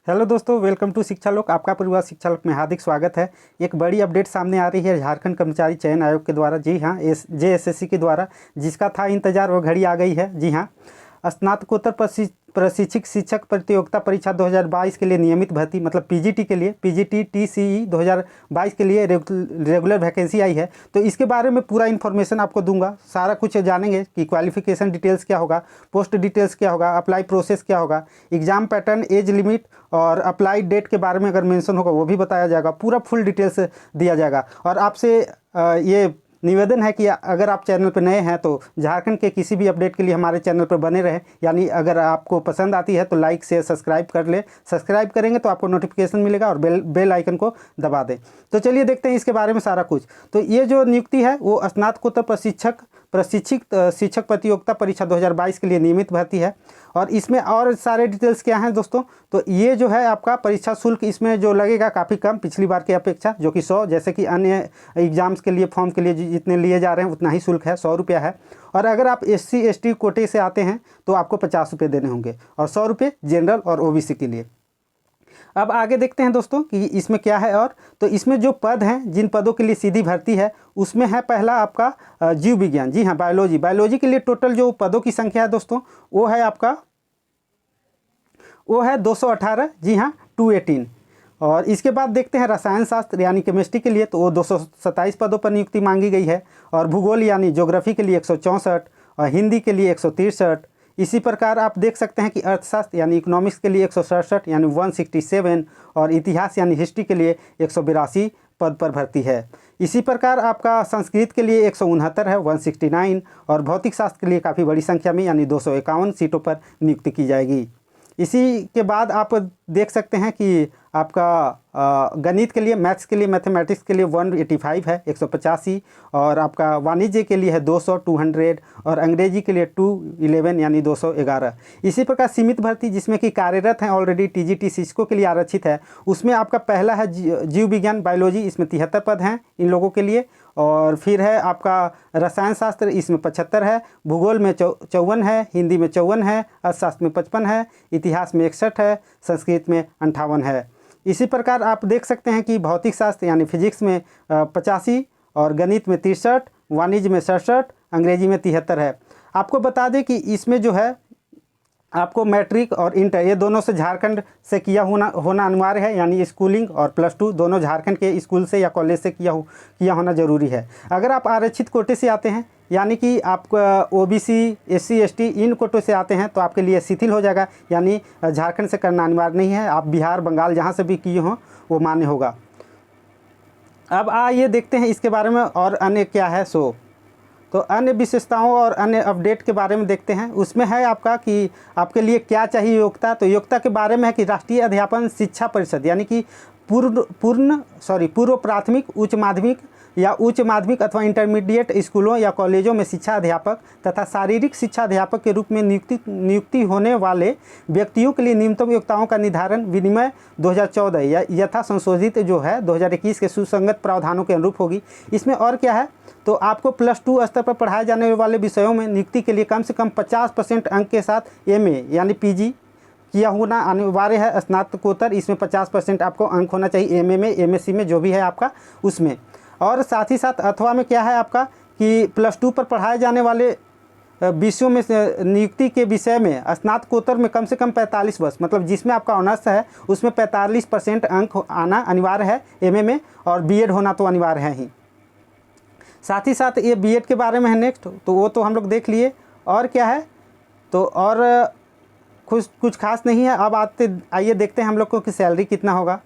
Hello दोस्तों, welcome to शिक्षा लोक। आपका परिवार शिक्षा लोक में हार्दिक स्वागत है। एक बड़ी अपडेट सामने आ रही है झारखंड कर्मचारी चयन आयोग के द्वारा। जी हाँ, JSSC के द्वारा, जिसका था इंतजार, वो घड़ी आ गई है। जी हाँ, स्नातकोत्तर प्रशिक्षक शिक्षक प्रतियोगिता परीक्षा 2022 के लिए नियमित भर्ती, मतलब PGT के लिए, PGT TCE 2022 के लिए रेगुलर वैकेंसी आई है। तो इसके बारे में पूरा इन्फॉर्मेशन आपको दूंगा। सारा कुछ जानेंगे कि क्वालिफिकेशन डिटेल्स क्या होगा, पोस्ट डिटेल्स क्या होगा, अप्लाई प्रोसेस क्या होगा, एग्जाम पैटर्न, एज लिमिट और अप्लाई डेट के बारे में अगर मेंशन होगा वो भी बताया जाएगा। पूरा फुल डिटेल्स दिया जाएगा। और आपसे ये निवेदन है कि अगर आप चैनल पर नए हैं तो झारखंड के किसी भी अपडेट के लिए हमारे चैनल पर बने रहें। यानी अगर आपको पसंद आती है तो लाइक शेयर सब्सक्राइब कर ले। सब्सक्राइब करेंगे तो आपको नोटिफिकेशन मिलेगा और बेल आइकन को दबा दें। तो चलिए देखते हैं इसके बारे में सारा कुछ। तो ये जो नियुक्ति है वो स्नातकोत्तर प्रशिक्षित शिक्षक प्रतियोगिता परीक्षा 2022 के लिए नियमित भर्ती है। और इसमें और सारे डिटेल्स क्या हैं दोस्तों, तो ये जो है आपका परीक्षा शुल्क इसमें जो लगेगा काफ़ी कम पिछली बार की अपेक्षा, जो कि 100, जैसे कि अन्य एग्जाम्स के लिए फॉर्म के लिए जितने लिए जा रहे हैं उतना ही शुल्क है, 100 रुपया है। और अगर आप SC ST कोटे से आते हैं तो आपको 50 रुपये देने होंगे और 100 रुपये जनरल और OBC के लिए। अब आगे देखते हैं दोस्तों कि इसमें क्या है। और तो इसमें जो पद हैं, जिन पदों के लिए सीधी भर्ती है, उसमें है पहला आपका जीव विज्ञान। जी हाँ, बायोलॉजी के लिए टोटल जो पदों की संख्या है दोस्तों वो है 218। जी हाँ, 218। और इसके बाद देखते हैं रसायन शास्त्र यानी केमिस्ट्री के लिए, तो वो 227 पदों पर नियुक्ति मांगी गई है। और भूगोल यानी ज्योग्राफी के लिए 164 और हिंदी के लिए 163। इसी प्रकार आप देख सकते हैं कि अर्थशास्त्र यानी इकोनॉमिक्स के लिए 167 यानी 167 और इतिहास यानी हिस्ट्री के लिए 182 पद पर भर्ती है। इसी प्रकार आपका संस्कृत के लिए 169 है, 169। और भौतिक शास्त्र के लिए काफ़ी बड़ी संख्या में यानी 251 सीटों पर नियुक्ति की जाएगी। इसी के बाद आप देख सकते हैं कि आपका गणित के लिए, मैथ्स के लिए, मैथमेटिक्स के लिए 185 है, 185। और आपका वाणिज्य के लिए है 200 और अंग्रेजी के लिए 211 यानी 211। इसी प्रकार सीमित भर्ती जिसमें कि कार्यरत हैं ऑलरेडी TGT शिक्षकों के लिए आरक्षित है, उसमें आपका पहला है जीव विज्ञान बायोलॉजी, इसमें 73 पद हैं इन लोगों के लिए। और फिर है आपका रसायन शास्त्र, इसमें 75 है, भूगोल में 54 है, हिंदी में 54 है, अर्थशास्त्र में 55 है, इतिहास में 61 है, संस्कृत में 58 है। इसी प्रकार आप देख सकते हैं कि भौतिक शास्त्र यानी फिजिक्स में 85 और गणित में 63, वाणिज्य में 67, अंग्रेजी में 73 है। आपको बता दें कि इसमें जो है आपको मैट्रिक और इंटर ये दोनों से झारखंड से किया होना अनिवार्य है, यानी स्कूलिंग और +2 दोनों झारखंड के स्कूल से या कॉलेज से किया होना ज़रूरी है। अगर आप आरक्षित कोटे से आते हैं यानी कि आप OBC SC ST इन कोटों से आते हैं तो आपके लिए शिथिल हो जाएगा, यानी झारखंड से करना अनिवार्य नहीं है। आप बिहार बंगाल जहाँ से भी किए हों वो मान्य होगा। अब आइए देखते हैं इसके बारे में और अन्य क्या है। तो अन्य विशेषताओं और अन्य अपडेट के बारे में देखते हैं। उसमें है आपका कि आपके लिए क्या चाहिए योग्यता। तो योग्यता के बारे में है कि राष्ट्रीय अध्यापन शिक्षा परिषद यानी कि पूर्व प्राथमिक, उच्च माध्यमिक या उच्च माध्यमिक अथवा इंटरमीडिएट स्कूलों या कॉलेजों में शिक्षा अध्यापक तथा शारीरिक शिक्षा अध्यापक के रूप में नियुक्ति होने वाले व्यक्तियों के लिए न्यूनतम योग्यताओं का निर्धारण विनिमय 2014 या यथा संशोधित जो है 2021 के सुसंगत प्रावधानों के अनुरूप होगी। इसमें और क्या है, तो आपको +2 स्तर पर पढ़ाए जाने वाले विषयों में नियुक्ति के लिए कम से कम 50% अंक के साथ MA यानी PG किया होना अनिवार्य है। स्नातकोत्तर इसमें 50% आपको अंक होना चाहिए, MA में, MSc में, जो भी है आपका उसमें। और साथ ही साथ अथवा में क्या है आपका कि +2 पर पढ़ाए जाने वाले विषयों में नियुक्ति के विषय में स्नातकोत्तर में कम से कम 45 वर्ष, मतलब जिसमें आपका ऑनर्स है उसमें 45% अंक आना अनिवार्य है MA में, और BEd होना तो अनिवार्य है ही। साथ ही साथ ये BEd के बारे में है नेक्स्ट, तो वो तो हम लोग देख लिए। और क्या है, तो और कुछ खास नहीं है। अब आइए देखते हैं हम लोग को कि सैलरी कितना होगा।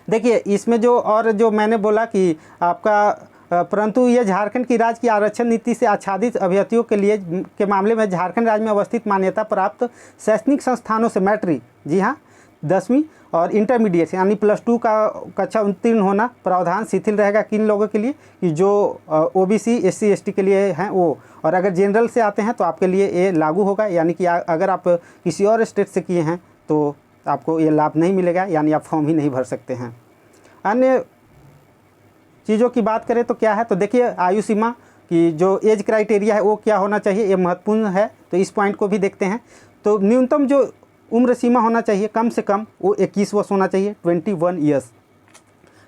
देखिए इसमें जो मैंने बोला कि आपका परंतु ये झारखंड की राज्य की आरक्षण नीति से आच्छादित अभ्यर्थियों के मामले में झारखंड राज्य में अवस्थित मान्यता प्राप्त शैक्षणिक संस्थानों से मैट्रिक, जी हाँ 10वीं और इंटरमीडिएट यानी +2 का कक्षा उत्तीर्ण होना प्रावधान शिथिल रहेगा किन लोगों के लिए, कि जो OBC SC ST के लिए हैं वो। और अगर जनरल से आते हैं तो आपके लिए ये लागू होगा, यानी कि अगर आप किसी और स्टेट से किए हैं तो आपको ये लाभ नहीं मिलेगा, यानी आप फॉर्म ही नहीं भर सकते हैं। अन्य चीज़ों की बात करें तो क्या है, तो देखिए आयु सीमा की जो एज क्राइटेरिया है वो क्या होना चाहिए, ये महत्वपूर्ण है। तो इस पॉइंट को भी देखते हैं। तो न्यूनतम जो उम्र सीमा होना चाहिए कम से कम वो 21 वर्ष होना चाहिए, 21 ईयर्स।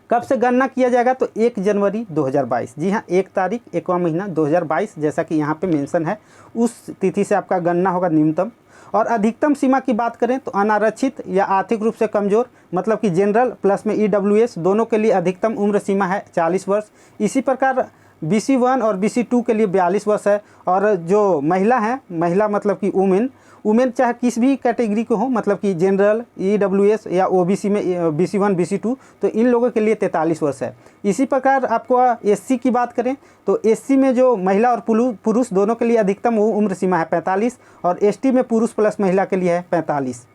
कब से गणना किया जाएगा तो 1 जनवरी 2022, जी हाँ 1 तारीख 1वां महीना 2022, जैसा कि यहाँ पे मेंशन है, उस तिथि से आपका गणना होगा न्यूनतम। और अधिकतम सीमा की बात करें तो अनारक्षित या आर्थिक रूप से कमज़ोर, मतलब कि जनरल प्लस में ईडब्ल्यूएस दोनों के लिए अधिकतम उम्र सीमा है 40 वर्ष। इसी प्रकार BC1 और BC2 के लिए 42 वर्ष है। और जो महिला है, महिला मतलब कि वुमेन चाहे किस भी कैटेगरी के हो, मतलब कि जनरल, EWS या OBC में BC1 BC2, तो इन लोगों के लिए 43 वर्ष है। इसी प्रकार आपको SC की बात करें तो SC में जो महिला और पुरुष दोनों के लिए अधिकतम उम्र सीमा है 45, और ST में पुरुष प्लस महिला के लिए है 45।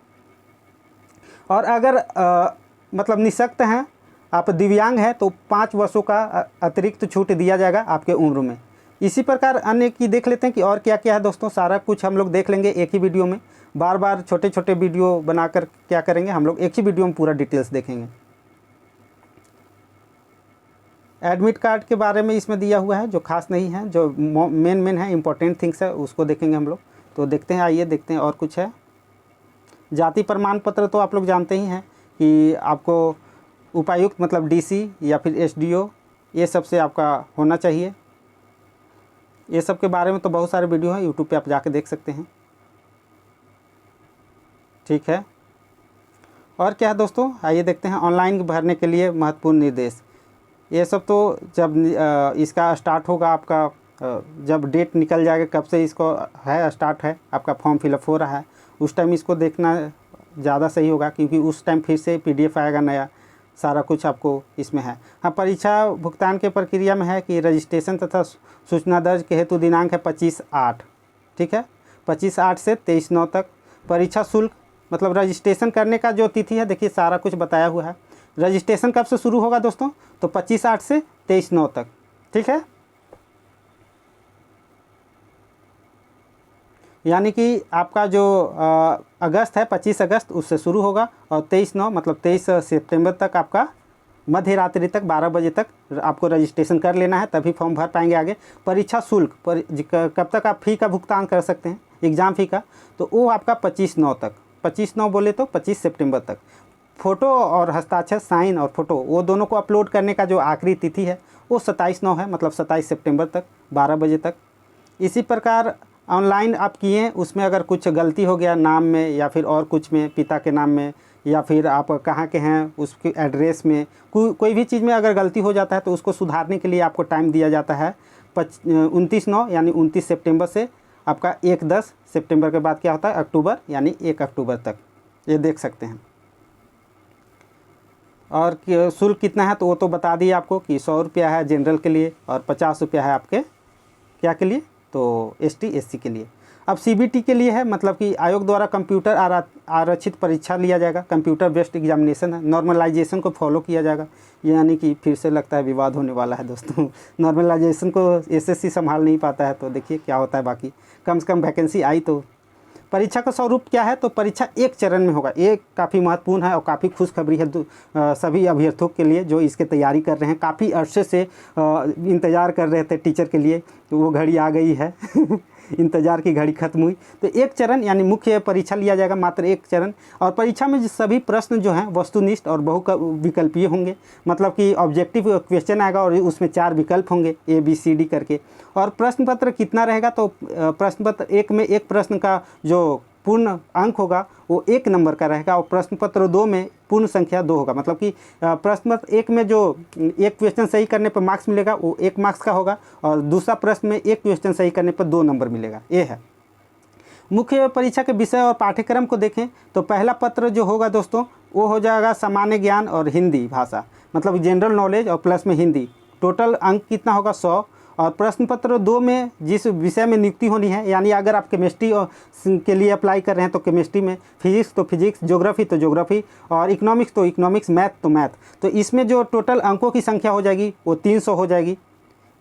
और अगर मतलब निःशक्त हैं, आप दिव्यांग हैं, तो 5 वर्षों का अतिरिक्त छूट दिया जाएगा आपके उम्र में। इसी प्रकार अन्य की देख लेते हैं कि और क्या क्या है दोस्तों। सारा कुछ हम लोग देख लेंगे एक ही वीडियो में, बार बार छोटे छोटे वीडियो बनाकर क्या करेंगे, हम लोग एक ही वीडियो में पूरा डिटेल्स देखेंगे। एडमिट कार्ड के बारे में इसमें दिया हुआ है, जो खास नहीं है, जो मेन है, इंपॉर्टेंट थिंग्स है, उसको देखेंगे हम लोग। तो देखते हैं, आइए देखते हैं और कुछ है। जाति प्रमाण पत्र तो आप लोग जानते ही हैं कि आपको उपायुक्त मतलब DC या फिर SDO ये सब से आपका होना चाहिए। ये सब के बारे में तो बहुत सारे वीडियो हैं, यूट्यूब पे आप जाके देख सकते हैं। ठीक है, और क्या है दोस्तों, आइए देखते हैं। ऑनलाइन भरने के लिए महत्वपूर्ण निर्देश, ये सब तो जब इसका स्टार्ट होगा आपका, जब डेट निकल जाएगा कब से इसको है स्टार्ट है, आपका फॉर्म फिलअप हो रहा है, उस टाइम इसको देखना ज़्यादा सही होगा, क्योंकि उस टाइम फिर से PDF आएगा नया, सारा कुछ आपको इसमें है। हाँ, परीक्षा भुगतान के प्रक्रिया में है कि रजिस्ट्रेशन तथा सूचना दर्ज के हेतु दिनांक है 25/8, ठीक है, 25/8 से 23/9 तक। परीक्षा शुल्क मतलब रजिस्ट्रेशन करने का जो तिथि है, देखिए सारा कुछ बताया हुआ है। रजिस्ट्रेशन कब से शुरू होगा दोस्तों, तो 25/8 से 23/9 तक, ठीक है। यानी कि आपका जो अगस्त है 25 अगस्त उससे शुरू होगा, और 23/9 मतलब 23 सितंबर तक आपका मध्य रात्रि तक 12 बजे तक आपको रजिस्ट्रेशन कर लेना है, तभी फॉर्म भर पाएंगे आगे। परीक्षा शुल्क कब तक आप फ़ी का भुगतान कर सकते हैं, एग्ज़ाम फ़ी का, तो वो आपका 25/9 तक, 25/9 बोले तो 25 सितंबर तक। फ़ोटो और हस्ताक्षर, साइन और फ़ोटो, वो दोनों को अपलोड करने का जो आखिरी तिथि है वो 27/9 है, मतलब 27 सितंबर तक 12 बजे तक। इसी प्रकार ऑनलाइन आप किए, उसमें अगर कुछ गलती हो गया नाम में या फिर और कुछ में, पिता के नाम में या फिर आप कहाँ के हैं उसके एड्रेस में, कोई भी चीज़ में अगर गलती हो जाता है तो उसको सुधारने के लिए आपको टाइम दिया जाता है 29/9 यानी 29 सितंबर से आपका 1-10 सितंबर के बाद क्या होता है अक्टूबर, यानी 1 अक्टूबर तक, ये देख सकते हैं। और शुल्क कितना है तो वो तो बता दिए आपको कि 100 रुपया है जनरल के लिए और 50 रुपया है आपके क्या के लिए, तो ST SC के लिए। अब CBT के लिए है, मतलब कि आयोग द्वारा कंप्यूटर आरक्षित परीक्षा लिया जाएगा, कंप्यूटर बेस्ड एग्जामिनेशन है, नॉर्मलाइजेशन को फॉलो किया जाएगा। यानी कि फिर से लगता है विवाद होने वाला है दोस्तों, नॉर्मलाइजेशन को SSC संभाल नहीं पाता है, तो देखिए क्या होता है। बाकी कम से कम वैकेंसी आई तो। परीक्षा का स्वरूप क्या है, तो परीक्षा एक चरण में होगा, ये काफ़ी महत्वपूर्ण है और काफ़ी खुशखबरी है सभी अभ्यर्थियों के लिए जो इसके तैयारी कर रहे हैं, काफ़ी अरसे से इंतज़ार कर रहे थे टीचर के लिए, तो वो घड़ी आ गई है इंतज़ार की घड़ी खत्म हुई। तो एक चरण यानी मुख्य परीक्षा लिया जाएगा, मात्र एक चरण। और परीक्षा में सभी प्रश्न जो हैं वस्तुनिष्ठ और बहुविकल्पीय होंगे, मतलब कि ऑब्जेक्टिव क्वेश्चन आएगा और उसमें 4 विकल्प होंगे ABCD करके। और प्रश्न पत्र कितना रहेगा, तो प्रश्न पत्र 1 में एक प्रश्न का जो पूर्ण अंक होगा वो 1 नंबर का रहेगा, और प्रश्न पत्र 2 में पूर्ण संख्या 2 होगा। मतलब कि प्रश्न पत्र 1 में जो एक क्वेश्चन सही करने पर मार्क्स मिलेगा वो 1 मार्क्स का होगा, और दूसरा प्रश्न में एक क्वेश्चन सही करने पर 2 नंबर मिलेगा। ये है मुख्य परीक्षा के विषय और पाठ्यक्रम को देखें तो पहला पत्र जो होगा दोस्तों वो हो जाएगा सामान्य ज्ञान और हिंदी भाषा, मतलब जनरल नॉलेज और प्लस में हिंदी। टोटल अंक कितना होगा 100। और प्रश्न पत्र 2 में जिस विषय में नियुक्ति होनी है, यानी अगर आप केमिस्ट्री के लिए अप्लाई कर रहे हैं तो केमिस्ट्री में, फिजिक्स तो फिजिक्स, ज्योग्राफी तो ज्योग्राफी, और इकोनॉमिक्स तो इकोनॉमिक्स, मैथ तो मैथ, तो इसमें जो टोटल अंकों की संख्या हो जाएगी वो 300 हो जाएगी।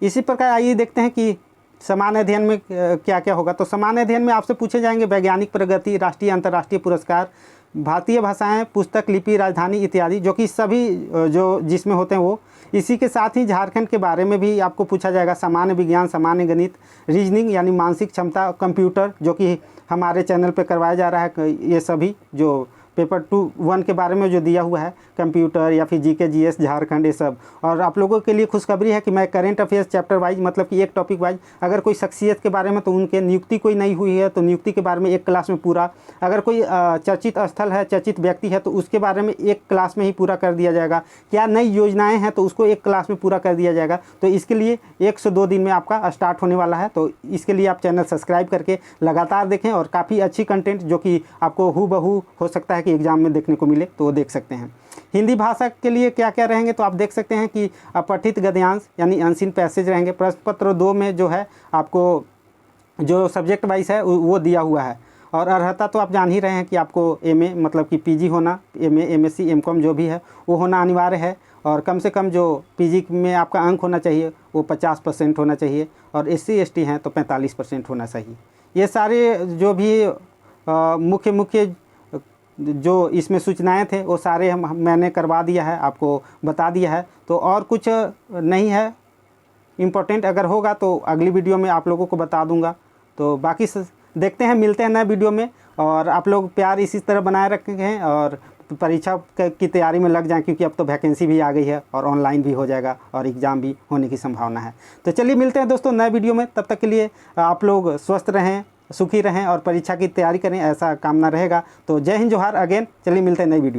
इसी प्रकार आइए देखते हैं कि सामान्य अध्ययन में क्या क्या होगा। तो सामान्य अध्ययन में आपसे पूछे जाएंगे वैज्ञानिक प्रगति, राष्ट्रीय अंतर्राष्ट्रीय पुरस्कार, भारतीय भाषाएं, पुस्तक, लिपि, राजधानी इत्यादि, जो कि सभी जो जिसमें होते हैं वो। इसी के साथ ही झारखंड के बारे में भी आपको पूछा जाएगा, सामान्य विज्ञान, सामान्य गणित, रीजनिंग यानी मानसिक क्षमता, कंप्यूटर जो कि हमारे चैनल पे करवाया जा रहा है। ये सभी जो पेपर 2-1 के बारे में जो दिया हुआ है, कंप्यूटर या फिर जीके, जीएस, झारखंड, ये सब। और आप लोगों के लिए खुशखबरी है कि मैं करेंट अफेयर्स चैप्टर वाइज, मतलब कि एक टॉपिक वाइज, अगर कोई शख्सियत के बारे में तो उनके नियुक्ति कोई नहीं हुई है तो नियुक्ति के बारे में एक क्लास में पूरा, अगर कोई चर्चित स्थल है, चर्चित व्यक्ति है तो उसके बारे में एक क्लास में ही पूरा कर दिया जाएगा। क्या नई योजनाएँ हैं तो उसको एक क्लास में पूरा कर दिया जाएगा। तो इसके लिए 1 से 2 दिन में आपका स्टार्ट होने वाला है। तो इसके लिए आप चैनल सब्सक्राइब करके लगातार देखें, और काफ़ी अच्छी कंटेंट जो कि आपको हूबहू हो सकता है कि एग्ज़ाम में देखने को मिले तो वो देख सकते हैं। हिंदी भाषा के लिए क्या क्या रहेंगे तो आप देख सकते हैं कि अपठित गद्यांश यानी अनसीन पैसेज रहेंगे। प्रश्न पत्र 2 में जो है आपको जो सब्जेक्ट वाइज है वो दिया हुआ है। और अर्हता तो आप जान ही रहे हैं कि आपको एमए मतलब कि पीजी होना, एमए, एमएससी, एमकॉम जो भी है वो होना अनिवार्य है। और कम से कम जो पीजी में आपका अंक होना चाहिए वो 50% होना चाहिए, और SC ST हैं तो 45% होना चाहिए। ये सारे जो भी मुख्य जो इसमें सूचनाएं थे वो सारे मैंने करवा दिया है, आपको बता दिया है। तो और कुछ नहीं है इम्पोर्टेंट, अगर होगा तो अगली वीडियो में आप लोगों को बता दूंगा। तो बाकी देखते हैं, मिलते हैं नए वीडियो में। और आप लोग प्यार इसी तरह बनाए रखें और परीक्षा की तैयारी में लग जाएं, क्योंकि अब तो वैकेंसी भी आ गई है और ऑनलाइन भी हो जाएगा और एग्ज़ाम भी होने की संभावना है। तो चलिए मिलते हैं दोस्तों नए वीडियो में। तब तक के लिए आप लोग स्वस्थ रहें, सुखी रहें और परीक्षा की तैयारी करें, ऐसा कामना रहेगा। तो जय हिंद, जोहार अगेन। चलिए मिलते हैं नई वीडियो।